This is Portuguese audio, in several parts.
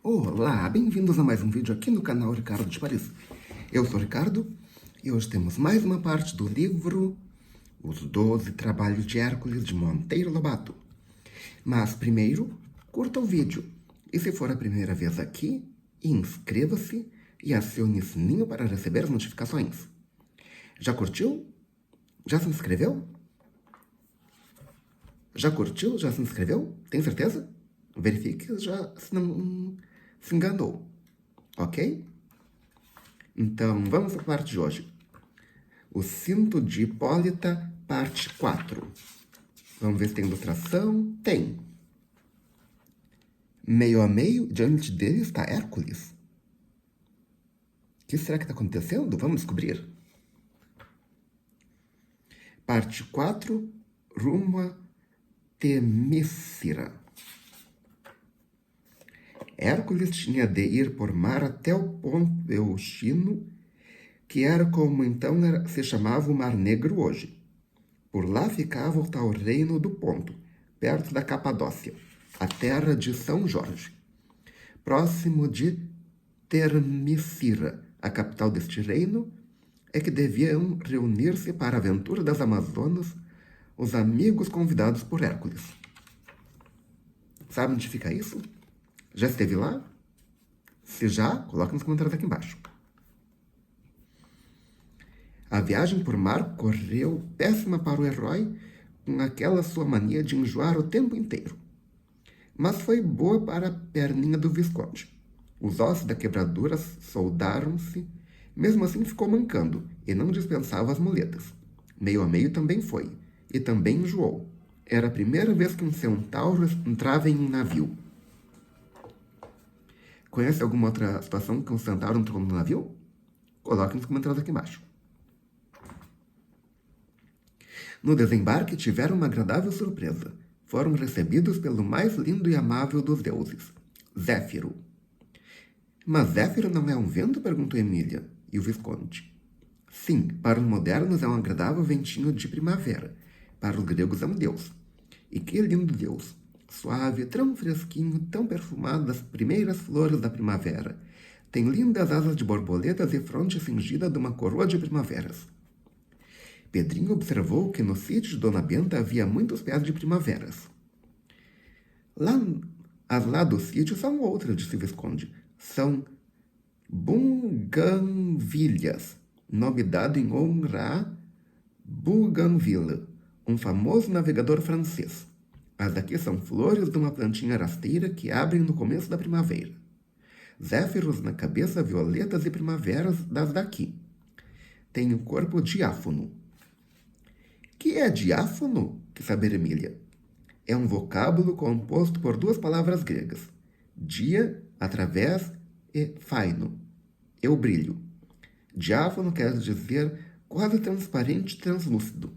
Olá, bem-vindos a mais um vídeo aqui no canal Ricardo de Paris. Eu sou o Ricardo e hoje temos mais uma parte do livro Os 12 Trabalhos de Hércules de Monteiro Lobato. Mas primeiro, curta o vídeo e se for a primeira vez aqui, inscreva-se e acione o sininho para receber as notificações. Já curtiu? Já se inscreveu? Já curtiu? Já se inscreveu? Tem certeza? Verifique já se não se enganou, ok? Então, vamos para a parte de hoje. O cinto de Hipólita, parte 4. Vamos ver se tem ilustração. Tem. Meio a meio, diante dele está Hércules. O que será que está acontecendo? Vamos descobrir. Parte 4, rumo a Temícera. Hércules tinha de ir por mar até o ponto Euxino, que era como então se chamava o Mar Negro hoje. Por lá ficava o tal reino do Ponto, perto da Capadócia, a terra de São Jorge. Próximo de Termicira, a capital deste reino, é que deviam reunir-se para a aventura das Amazonas os amigos convidados por Hércules. Sabe onde fica isso? Já esteve lá? Se já, coloque nos comentários aqui embaixo. A viagem por mar correu péssima para o herói, com aquela sua mania de enjoar o tempo inteiro. Mas foi boa para a perninha do Visconde. Os ossos da quebradura soldaram-se, mesmo assim ficou mancando e não dispensava as muletas. Meio a meio também foi, e também enjoou. Era a primeira vez que um centauro entrava em um navio. Conhece alguma outra situação que um centauro entrou no navio? Coloque nos comentários aqui embaixo. No desembarque tiveram uma agradável surpresa. Foram recebidos pelo mais lindo e amável dos deuses, Zéfiro. Mas Zéfiro não é um vento? Perguntou Emília, e o Visconde. Sim, para os modernos é um agradável ventinho de primavera. Para os gregos é um deus. E que lindo deus! Suave, tão fresquinho, tão perfumado das primeiras flores da primavera. Tem lindas asas de borboletas e fronte cingida de uma coroa de primaveras. Pedrinho observou que no sítio de Dona Benta havia muitos pés de primaveras. As lá do sítio são outras, disse Visconde. São buganvilhas, nome dado em honra a Bougainville, um famoso navegador francês. As daqui são flores de uma plantinha rasteira que abrem no começo da primavera. Zéfiros na cabeça, violetas e primaveras das daqui. Tem o corpo diáfano. Que é diáfano? Quis saber Emília. É um vocábulo composto por duas palavras gregas. Dia, através, e faino. Eu brilho. Diáfano quer dizer quase transparente e translúcido.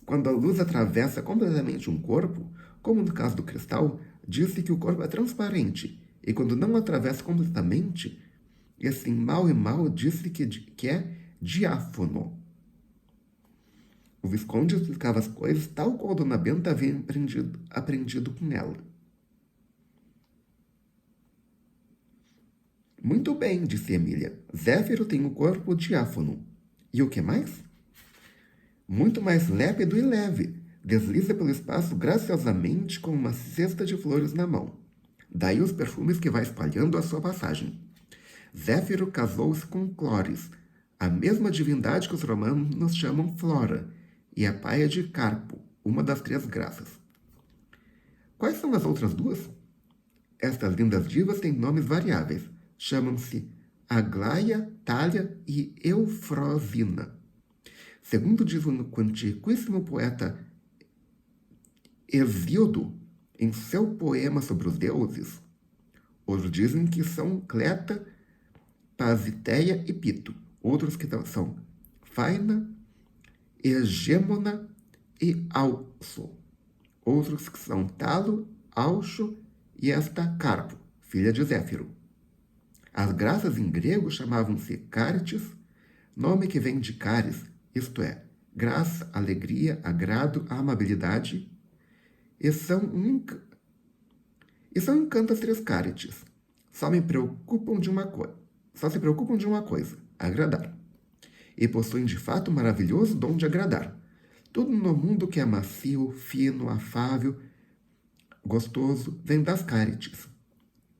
Quando a luz atravessa completamente um corpo, como no caso do cristal, diz-se que o corpo é transparente, e quando não atravessa completamente, e assim mal e mal, diz-se que é diáfano. O Visconde explicava as coisas tal qual Dona Benta havia aprendido com ela. Muito bem, disse Emília. Zéfiro tem o corpo diáfano. E o que mais? Muito mais lépido e leve. Desliza pelo espaço graciosamente com uma cesta de flores na mão. Daí os perfumes que vai espalhando à sua passagem. Zéfiro casou-se com Clóris, a mesma divindade que os romanos chamam Flora, e a paia de Carpo, uma das três graças. Quais são as outras duas? Estas lindas divas têm nomes variáveis. Chamam-se Aglaia, Thalia e Eufrosina. Segundo diz o antiquíssimo poeta Hesíodo, em seu poema sobre os deuses, outros dizem que são Cleta, Pasiteia e Pito. Outros que são Faina, Hegêmona e Alço. Outros que são Talo, Alcho e esta Carpo, filha de Zéfiro. As graças em grego chamavam-se Carites, nome que vem de caris, isto é, graça, alegria, agrado, amabilidade, e são encanto as três Carites. só se preocupam de uma coisa, agradar. E possuem de fato o maravilhoso dom de agradar. Tudo no mundo que é macio, fino, afável, gostoso, vem das Cárites.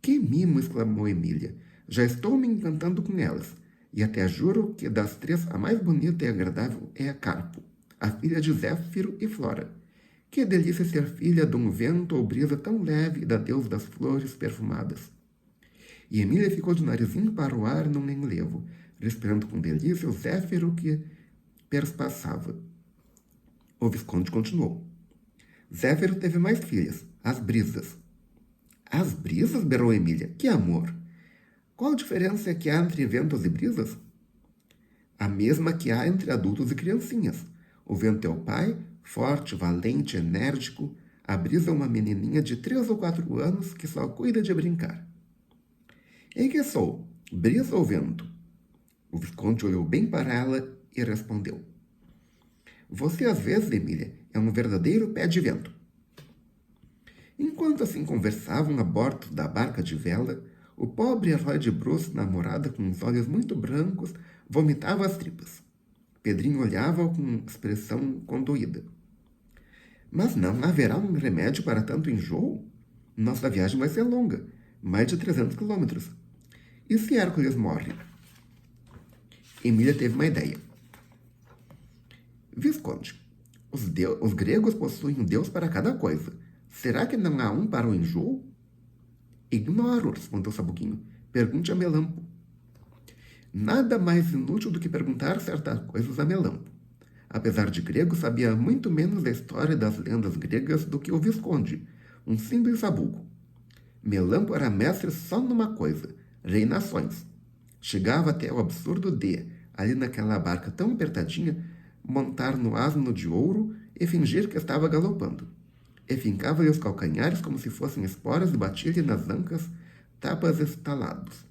Que mimo! Exclamou Emília. Já estou me encantando com elas. E até juro que das três a mais bonita e agradável é a Carpo, a filha de Zéfiro e Flora. Que delícia ser filha de um vento ou brisa tão leve e da deusa das flores perfumadas. E Emília ficou de narizinho para o ar num enlevo, respirando com delícia o Zéfiro que perspassava. O Visconde continuou. Zéfiro teve mais filhas, as brisas. As brisas? Berrou Emília. Que amor! Qual a diferença que há entre ventos e brisas? A mesma que há entre adultos e criancinhas. O vento é o pai, forte, valente, enérgico. A brisa é uma menininha de 3 ou 4 anos que só cuida de brincar. Em que sou? Brisa ou vento? O Visconde olhou bem para ela e respondeu. Você, às vezes, Emília, é um verdadeiro pé de vento. Enquanto assim conversavam a bordo da barca de vela, o pobre herói de bruços, namorada com os olhos muito brancos, vomitava as tripas. Pedrinho olhava-o com expressão condoída. Mas não haverá um remédio para tanto enjoo? Nossa viagem vai ser longa, mais de 300 quilômetros. E se Hércules morre? Emília teve uma ideia. Visconde, os gregos possuem um deus para cada coisa. Será que não há um para o enjoo? Ignoro, respondeu Sabuguinho. Pergunte a Melampo. Nada mais inútil do que perguntar certas coisas a Melampo. Apesar de grego, sabia muito menos da história e das lendas gregas do que o Visconde, um simples sabugo. Melampo era mestre só numa coisa, reinações. Chegava até o absurdo de, ali naquela barca tão apertadinha, montar no asno de ouro e fingir que estava galopando. E fincava-lhe os calcanhares como se fossem esporas e batia-lhe nas ancas tapas estalados.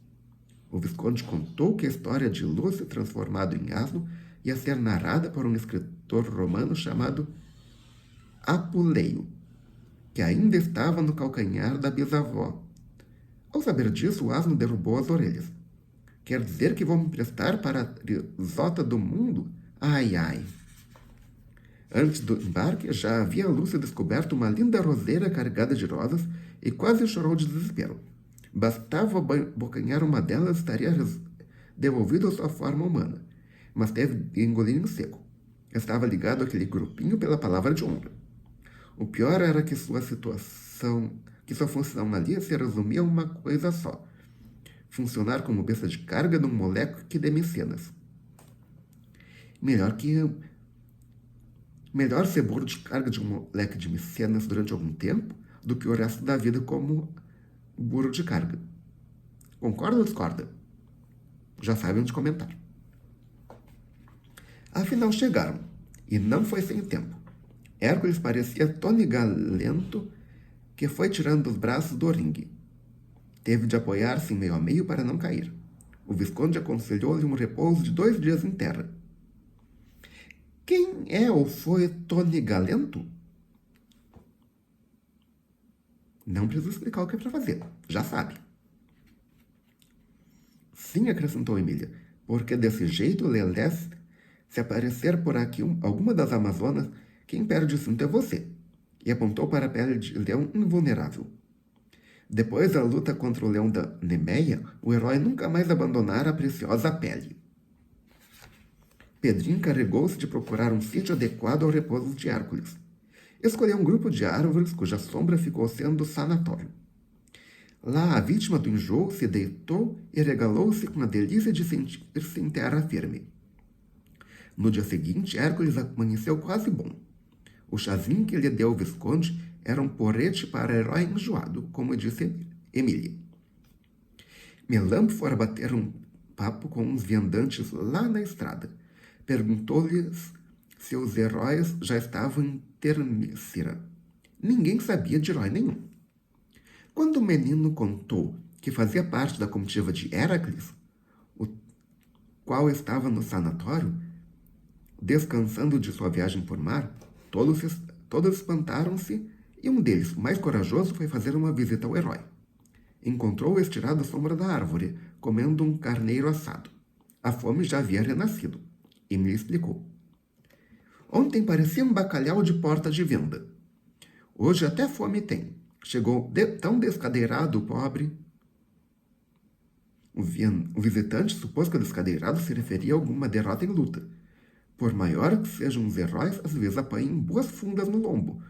O Visconde contou que a história de Lúcio transformado em asno ia ser narrada por um escritor romano chamado Apuleio, que ainda estava no calcanhar da bisavó. Ao saber disso, o asno derrubou as orelhas. Quer dizer que vou me prestar para a risota do mundo? Ai, ai! Antes do embarque, já havia Lúcia descoberto uma linda roseira carregada de rosas e quase chorou de desespero. Bastava abocanhar uma delas e estaria devolvido à sua forma humana, mas teve de engolir em seco. Estava ligado àquele grupinho pela palavra de honra. O pior era que sua função ali se resumia a uma coisa só: funcionar como besta de carga de um moleque de Micenas. Melhor ser burro de carga de um moleque de Micenas durante algum tempo do que o resto da vida como burro de carga. Concorda ou discorda? Já sabem onde comentar. Afinal chegaram, e não foi sem tempo. Hércules parecia tonigalento que foi tirando os braços do ringue. Teve de apoiar-se em meio a meio para não cair. O Visconde aconselhou-lhe um repouso de 2 dias em terra. Quem é ou foi tonigalento? Não preciso explicar o que é para fazer. Já sabe. Sim, acrescentou Emília, porque desse jeito, Lelés, se aparecer por aqui alguma das Amazonas, quem perde o cinto é você. E apontou para a pele de leão invulnerável. Depois da luta contra o leão da Nemeia, o herói nunca mais abandonara a preciosa pele. Pedrinho encarregou-se de procurar um sítio adequado ao repouso de Hércules. Escolheu um grupo de árvores cuja sombra ficou sendo sanatório. Lá a vítima do enjoo se deitou e regalou-se com a delícia de sentir-se em terra firme. No dia seguinte, Hércules amanheceu quase bom. O chazinho que lhe deu o Visconde era um porrete para herói enjoado, como disse Emília. Melampo fora bater um papo com uns viandantes lá na estrada. Perguntou-lhes se os heróis já estavam em Termícera. Ninguém sabia de herói nenhum. Quando o menino contou que fazia parte da comitiva de Heracles, o qual estava no sanatório, descansando de sua viagem por mar, todos espantaram-se e um deles, mais corajoso, foi fazer uma visita ao herói. Encontrou-o estirado à sombra da árvore, comendo um carneiro assado. A fome já havia renascido. E me explicou. Ontem parecia um bacalhau de porta de venda. Hoje até fome tem. Chegou tão descadeirado o pobre. O visitante supôs que o descadeirado se referia a alguma derrota em luta. Por maior que sejam os heróis, às vezes apanham boas fundas no lombo,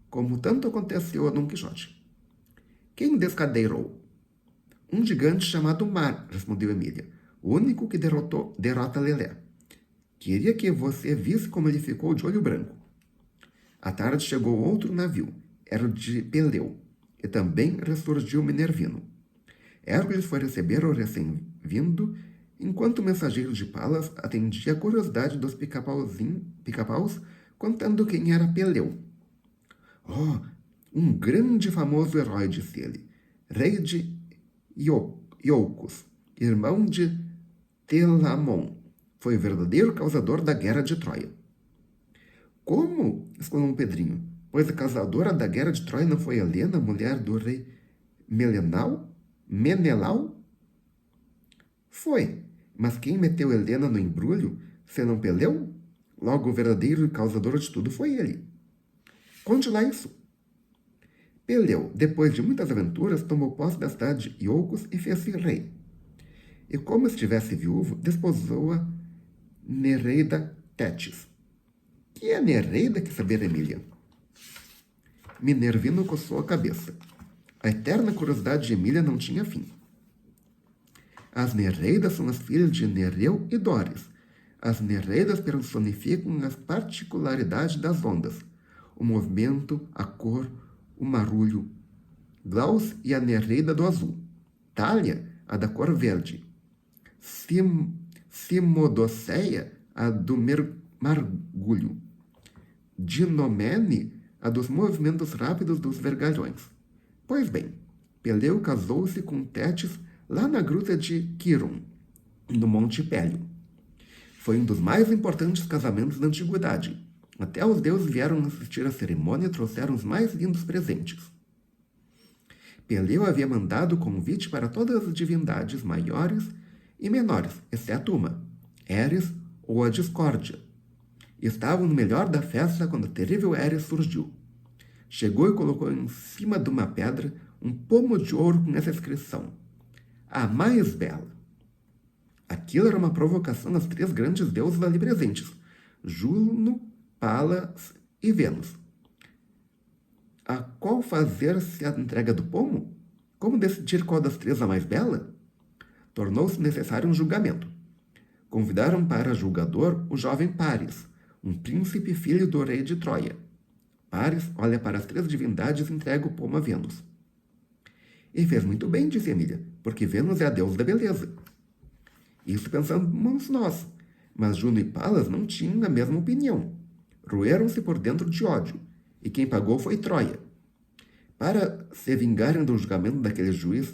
como tanto aconteceu a Dom Quixote. Quem descadeirou? Um gigante chamado Mar, respondeu Emília. O único que derrota Lelé. Queria que você visse como ele ficou de olho branco. À tarde chegou outro navio. Era o de Peleu. E também ressurgiu Minervino. Hércules foi receber o recém-vindo, enquanto o mensageiro de Palas atendia a curiosidade dos pica-paus, contando quem era Peleu. Oh, um grande e famoso herói, disse ele. Rei de Iolcos, irmão de Telamon. Foi o verdadeiro causador da guerra de Troia. Como? Exclamou Pedrinho. Pois a causadora da guerra de Troia não foi Helena, mulher do rei Menelau? Foi. Mas quem meteu Helena no embrulho, senão Peleu? Logo, o verdadeiro causador de tudo foi ele. Conte lá isso. Peleu, depois de muitas aventuras, tomou posse da cidade de Iolcos e fez-se rei. E como estivesse viúvo, desposou-a Nereida Tétis. Que é Nereida, que saber Emília? Minervino coçou a cabeça. A eterna curiosidade de Emília não tinha fim. As Nereidas são as filhas de Nereu e Dóris. As Nereidas personificam as particularidades das ondas, o movimento, a cor, o marulho. Glaus e a Nereida do azul. Thalia, a da cor verde. Cimodoceia, a do margulho. Dinomene, a dos movimentos rápidos dos vergalhões. Pois bem, Peleu casou-se com Tétis lá na gruta de Quiron, no Monte Pélio. Foi um dos mais importantes casamentos da antiguidade. Até os deuses vieram assistir à cerimônia e trouxeram os mais lindos presentes. Peleu havia mandado convite para todas as divindades maiores e menores, exceto uma, Eris ou a Discórdia. Estavam no melhor da festa quando a terrível Eris surgiu. Chegou e colocou em cima de uma pedra um pomo de ouro com essa inscrição: a mais bela. Aquilo era uma provocação às três grandes deusas ali presentes, Juno, Palas e Vênus. A qual fazer-se a entrega do pomo? Como decidir qual das três a mais bela? Tornou-se necessário um julgamento. Convidaram para julgador o jovem Paris, um príncipe filho do rei de Troia. Paris olha para as três divindades e entrega o pomo a Vênus. E fez muito bem, disse Emília, porque Vênus é a deusa da beleza. Isso pensamos nós, mas Juno e Palas não tinham a mesma opinião. Roeram-se por dentro de ódio, e quem pagou foi Troia. Para se vingarem do julgamento daquele juiz,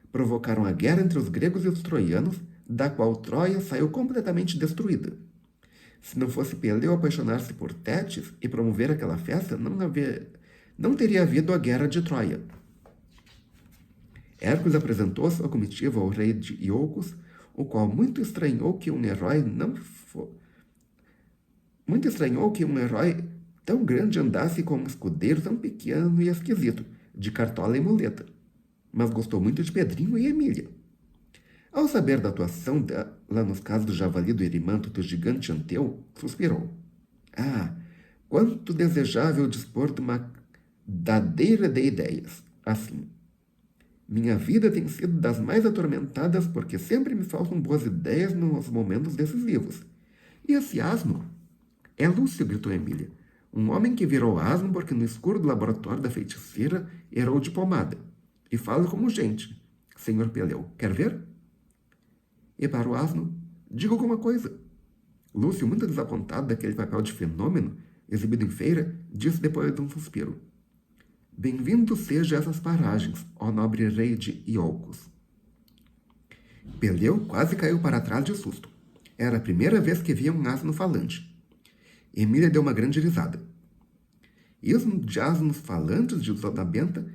provocaram a guerra entre os gregos e os troianos, da qual Troia saiu completamente destruída. Se não fosse Peleu apaixonar-se por Tétis e promover aquela festa, não teria havido a guerra de Troia. Hércules apresentou sua comitiva ao rei de Iolcos, o qual muito estranhou que um herói tão grande andasse com um escudeiro tão pequeno e esquisito, de cartola e muleta. Mas gostou muito de Pedrinho e Emília. Ao saber da atuação dela nos casos do javali, do erimanto e do gigante Anteu, suspirou. Ah, quanto desejável dispor de uma dadeira de ideias, assim. Minha vida tem sido das mais atormentadas porque sempre me faltam boas ideias nos momentos decisivos. E esse asno? É Lúcio, gritou Emília. Um homem que virou asno porque no escuro do laboratório da feiticeira errou de pomada. E fala como gente. Senhor Peleu, quer ver? E para o asno, diga alguma coisa. Lúcio, muito desapontado daquele papel de fenômeno exibido em feira, disse depois de um suspiro. Bem-vindo seja essas paragens, ó nobre rei de Iolcos. Peleu quase caiu para trás de susto. Era a primeira vez que via um asno falante. Emília deu uma grande risada. Isso de asnos falantes, de Dona Benta,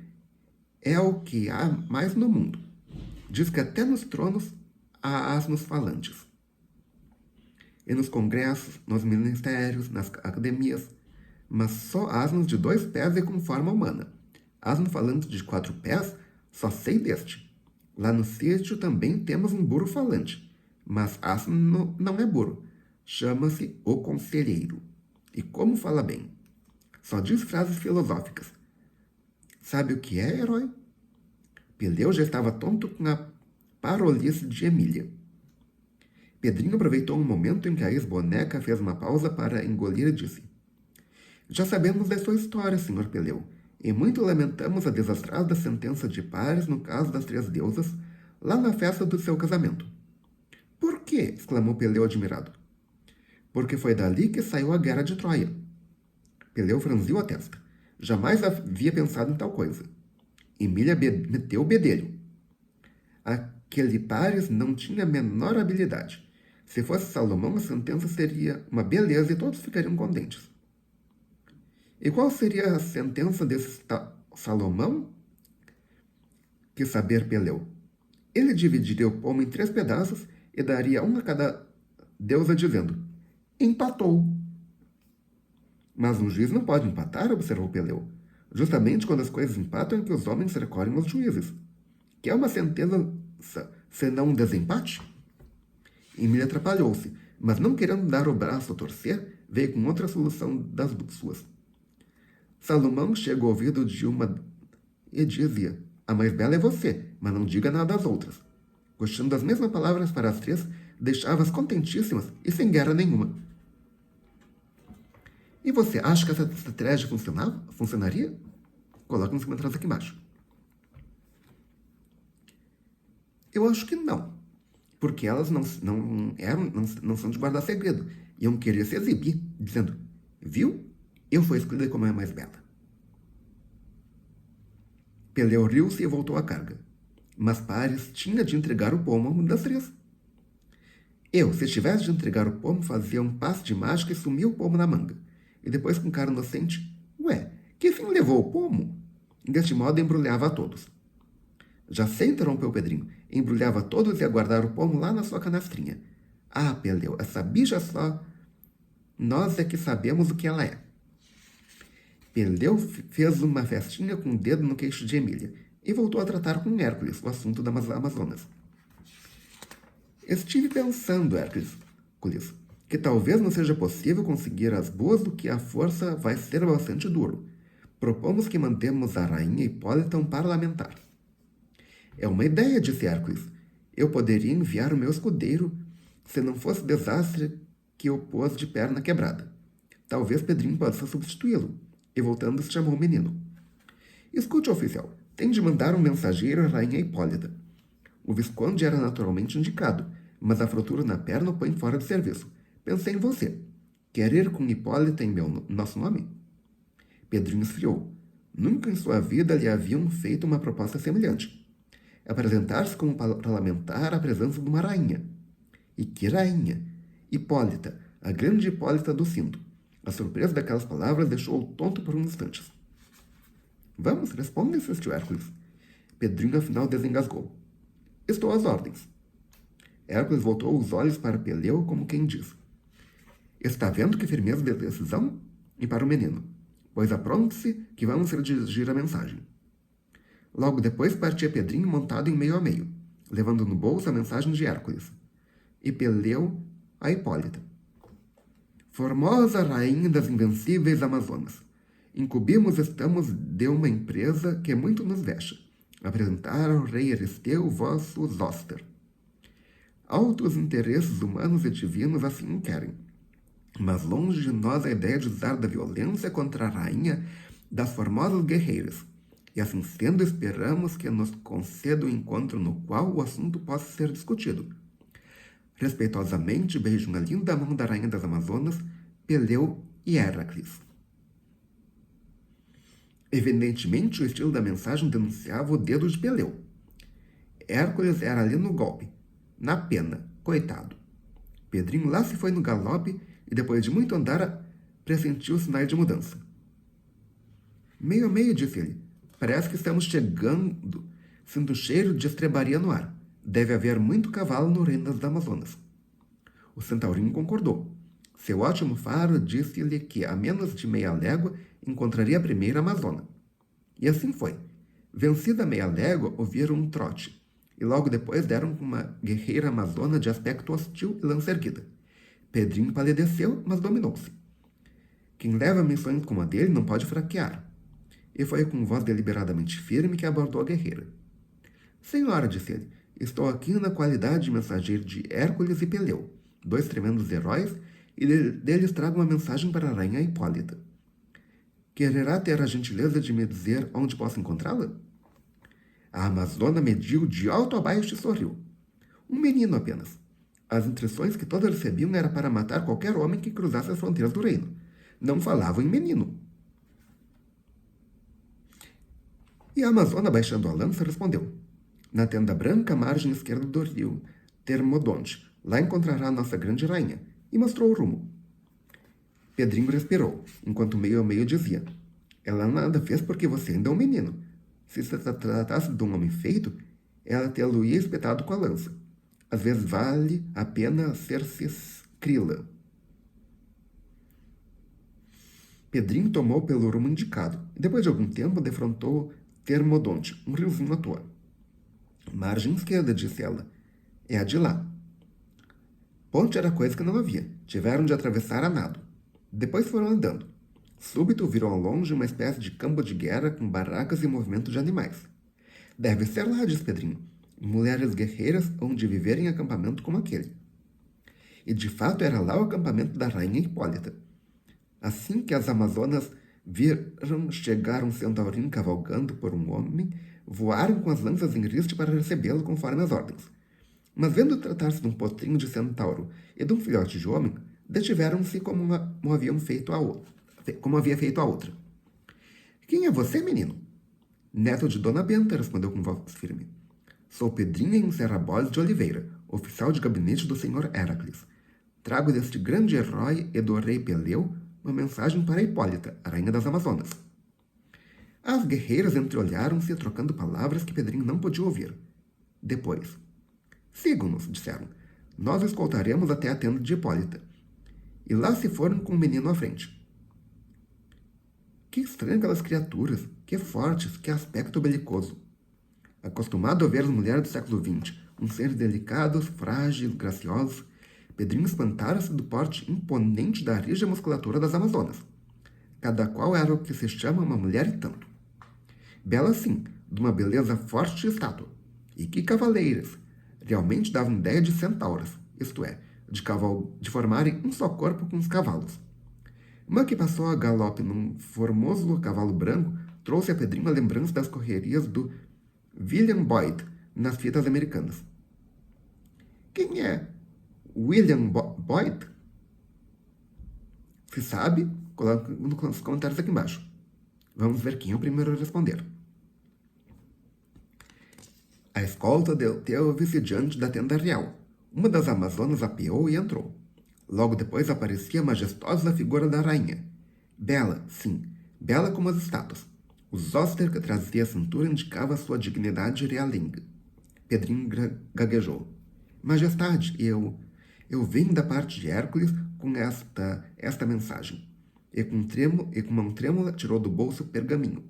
é o que há mais no mundo. Diz que até nos tronos há asnos falantes. E nos congressos, nos ministérios, nas academias, mas só asnos de 2 pés e com forma humana. Asno falante de 4 pés, só sei deste. Lá no sítio também temos um burro falante, mas asno não é burro. Chama-se o conselheiro. E como fala bem. Só diz frases filosóficas. Sabe o que é, herói? Peleu já estava tonto com a parolice de Emília. Pedrinho aproveitou um momento em que a ex-boneca fez uma pausa para engolir e disse: Já sabemos da sua história, Sr. Peleu, e muito lamentamos a desastrada sentença de pares no caso das 3 deusas, lá na festa do seu casamento. Por quê? Exclamou Peleu admirado. Porque foi dali que saiu a guerra de Troia. Peleu franziu a testa. Jamais havia pensado em tal coisa. Emília meteu o bedelho. Aquele Paris não tinha a menor habilidade. Se fosse Salomão, a sentença seria uma beleza e todos ficariam contentes. E qual seria a sentença desse Salomão? Quis saber Peleu. Ele dividiria o pomo em 3 pedaços e daria um a cada deusa, dizendo: empatou. Mas um juiz não pode empatar, observou Peleu. Justamente quando as coisas empatam é que os homens recorrem aos juízes. Que é uma sentença, senão um desempate? Emília atrapalhou-se, mas não querendo dar o braço a torcer, veio com outra solução das suas. Salomão chega ao ouvido de uma e dizia: a mais bela é você, mas não diga nada às outras. Gostando das mesmas palavras para as 3, deixava-as contentíssimas e sem guerra nenhuma. E você acha que essa estratégia funcionaria? Coloque nos comentários aqui embaixo. Eu acho que não. Porque elas não são de guardar segredo. Iam querer se exibir, dizendo: viu? Eu fui escolhida como a mais bela. Peleu riu-se e voltou à carga. Mas Paris tinha de entregar o pomo a uma das 3. Eu, se tivesse de entregar o pomo, fazia um passe de mágica e sumia o pomo na manga. E depois, com cara inocente: ué, que fim levou o pomo? Deste modo, embrulhava a todos. Já sei, interrompeu Pedrinho. Embrulhava todos e ia guardar o pomo lá na sua canastrinha. Ah, Peleu, essa bicha só. Nós é que sabemos o que ela é. Peleu fez uma festinha com o dedo no queixo de Emília e voltou a tratar com Hércules o assunto das Amazonas. Estive pensando, Hércules, que talvez não seja possível conseguir as boas do que a força vai ser bastante duro. Propomos que mantemos a rainha Hipólita um parlamentar. É uma ideia, disse Hércules. Eu poderia enviar o meu escudeiro se não fosse o desastre que o pôs de perna quebrada. Talvez Pedrinho possa substituí-lo. E voltando, se chamou o menino. Escute, oficial. Tem de mandar um mensageiro à rainha Hipólita. O Visconde era naturalmente indicado, mas a fratura na perna o põe fora de serviço. Pensei em você. Quer ir com Hipólita em nosso nome? Pedrinho esfriou. Nunca em sua vida lhe haviam feito uma proposta semelhante. Apresentar-se como parlamentar à presença de uma rainha. E que rainha? Hipólita, a grande Hipólita do cinto. A surpresa daquelas palavras deixou-o tonto por uns instantes. Vamos, responde, insistiu Hércules. Pedrinho afinal desengasgou. Estou às ordens. Hércules voltou os olhos para Peleu como quem diz: está vendo que firmeza de decisão? E para o menino: pois apronte-se que vamos redigir a mensagem. Logo depois partia Pedrinho montado em meio a meio, levando no bolso a mensagem de Hércules. E Peleu a Hipólita. Formosa rainha das invencíveis Amazonas, incumbimos estamos de uma empresa que muito nos vexa, apresentar ao rei Euristeu vosso Zóster. Altos interesses humanos e divinos assim querem, mas longe de nós a ideia de usar da violência contra a rainha das formosas guerreiras, e assim sendo esperamos que nos conceda um encontro no qual o assunto possa ser discutido. Respeitosamente beijam a linda mão da rainha das Amazonas, Peleu e Heracles. Evidentemente, o estilo da mensagem denunciava o dedo de Peleu. Hércules era ali no golpe, na pena, coitado. Pedrinho lá se foi no galope e, depois de muito andar, pressentiu sinais de mudança. Meio a meio, disse ele. Parece que estamos chegando. Sinto cheiro de estrebaria no ar. Deve haver muito cavalo no reino das Amazonas. O centaurinho concordou. Seu ótimo faro disse-lhe que a menos de meia légua encontraria a primeira amazona. E assim foi. Vencida a meia légua, ouviram um trote, e logo depois deram com uma guerreira amazona de aspecto hostil e lança erguida. Pedrinho palideceu, mas dominou-se. Quem leva missões como a dele não pode fraquear. E foi com voz deliberadamente firme que abordou a guerreira. Senhora, disse ele, estou aqui na qualidade de mensageiro de Hércules e Peleu, dois tremendos heróis, e deles trago uma mensagem para a rainha Hipólita. Quererá ter a gentileza de me dizer onde posso encontrá-la? A amazona mediu de alto a baixo e sorriu. Um menino apenas. As instruções que todas recebiam era para matar qualquer homem que cruzasse as fronteiras do reino. Não falavam em menino. E a amazona, baixando a lança, respondeu. Na tenda branca, à margem esquerda do rio Termodonte. Lá encontrará a nossa grande rainha. E mostrou o rumo. Pedrinho respirou, enquanto meio a meio dizia. Ela nada fez porque você ainda é um menino. Se se tratasse de um homem feito, ela te-lo-ia espetado com a lança. Às vezes vale a pena ser-se escrila. Pedrinho tomou pelo rumo indicado, e depois de algum tempo defrontou Termodonte, um riozinho à toa. Margem esquerda, disse ela. É a de lá. Ponte era coisa que não havia. Tiveram de atravessar a nado. Depois foram andando. Súbito viram ao longe uma espécie de campo de guerra com barracas e movimento de animais. Deve ser lá, disse Pedrinho. Mulheres guerreiras hão de viver em acampamento como aquele. E de fato era lá o acampamento da rainha Hipólita. Assim que as amazonas viram chegar um centaurinho cavalgando por um homem, voaram com as lanças em riste para recebê-lo conforme as ordens. Mas vendo tratar-se de um potrinho de centauro e de um filhote de homem, detiveram-se como havia feito a outra. Quem é você, menino? Neto de Dona Benta, respondeu com voz firme. Sou Pedrinho em Serraboles de Oliveira, oficial de gabinete do senhor Heracles. Trago deste grande herói e do rei Peleu uma mensagem para Hipólita, a rainha das Amazonas. As guerreiras entreolharam-se, trocando palavras que Pedrinho não podia ouvir. Depois, sigam-nos, disseram. Nós escoltaremos até a tenda de Hipólita. E lá se foram com o menino à frente. Que estranho aquelas criaturas, que fortes, que aspecto belicoso. Acostumado a ver as mulheres do século XX, uns seres delicados, frágeis, graciosos, Pedrinho espantara-se do porte imponente da rija musculatura das Amazonas. Cada qual era o que se chama uma mulher e tanto. Bela sim, de uma beleza forte e estátua. E que cavaleiras! Realmente davam ideia de centauras, isto é, de formarem um só corpo com os cavalos. Uma que passou a galope num formoso cavalo branco trouxe a Pedrinho a lembrança das correrias do William Boyd nas fitas americanas. Quem é William Boyd? Se sabe, coloque nos comentários aqui embaixo. Vamos ver quem é o primeiro a responder. A escolta deteve-se diante da tenda real. Uma das amazonas apeou e entrou. Logo depois aparecia a majestosa figura da rainha. Bela, sim, bela como as estátuas. O zoster que trazia a cintura indicava sua dignidade realenga. Pedrinho gaguejou. Majestade, eu venho da parte de Hércules com esta mensagem. E com mão trêmula tirou do bolso o pergaminho.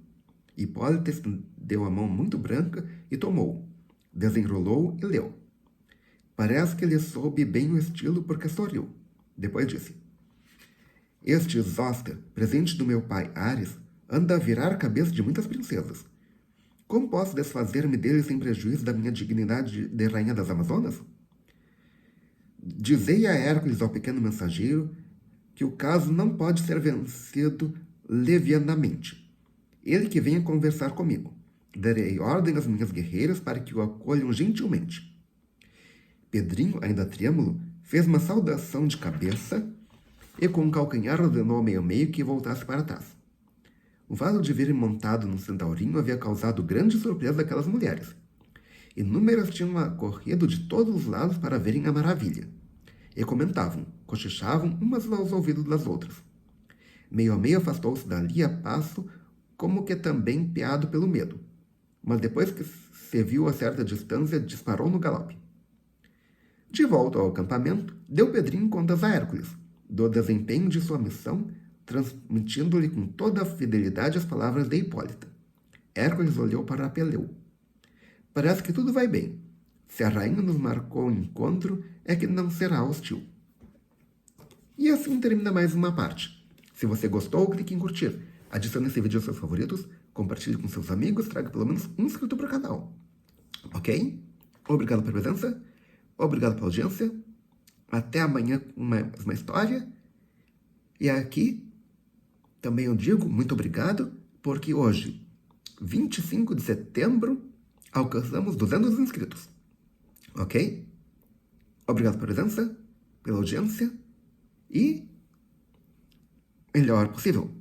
Hipólita deu a mão muito branca e tomou. Desenrolou e leu. Parece que lhe soube bem o estilo porque sorriu. Depois disse. Este zoster, presente do meu pai Ares, anda a virar a cabeça de muitas princesas. Como posso desfazer-me dele sem prejuízo da minha dignidade de rainha das Amazonas? Dizei a Hércules, ao pequeno mensageiro, que o caso não pode ser vencido levianamente. Ele que venha conversar comigo. Darei ordem às minhas guerreiras para que o acolham gentilmente. Pedrinho, ainda trêmulo, fez uma saudação de cabeça e com o calcanhar ordenou ao meio que voltasse para trás. O fato de virem montado num centaurinho havia causado grande surpresa àquelas mulheres. Inúmeras tinham corrido de todos os lados para verem a maravilha. E comentavam, cochichavam umas aos ouvidos das outras. Meio a meio afastou-se dali a passo como que também peado pelo medo. Mas depois que se viu a certa distância, disparou no galope. De volta ao acampamento, deu Pedrinho contas a Hércules, do desempenho de sua missão, transmitindo-lhe com toda a fidelidade as palavras de Hipólita. Hércules olhou para Peleu. Parece que tudo vai bem. Se a rainha nos marcou o encontro, é que não será hostil. E assim termina mais uma parte. Se você gostou, clique em curtir. Adicione esse vídeo aos seus favoritos, compartilhe com seus amigos, traga pelo menos um inscrito para o canal. Ok? Obrigado pela presença, obrigado pela audiência. Até amanhã com mais uma história. E aqui também eu digo muito obrigado, porque hoje, 25 de setembro, alcançamos 200 inscritos. Ok? Obrigado pela presença, pela audiência e melhor possível.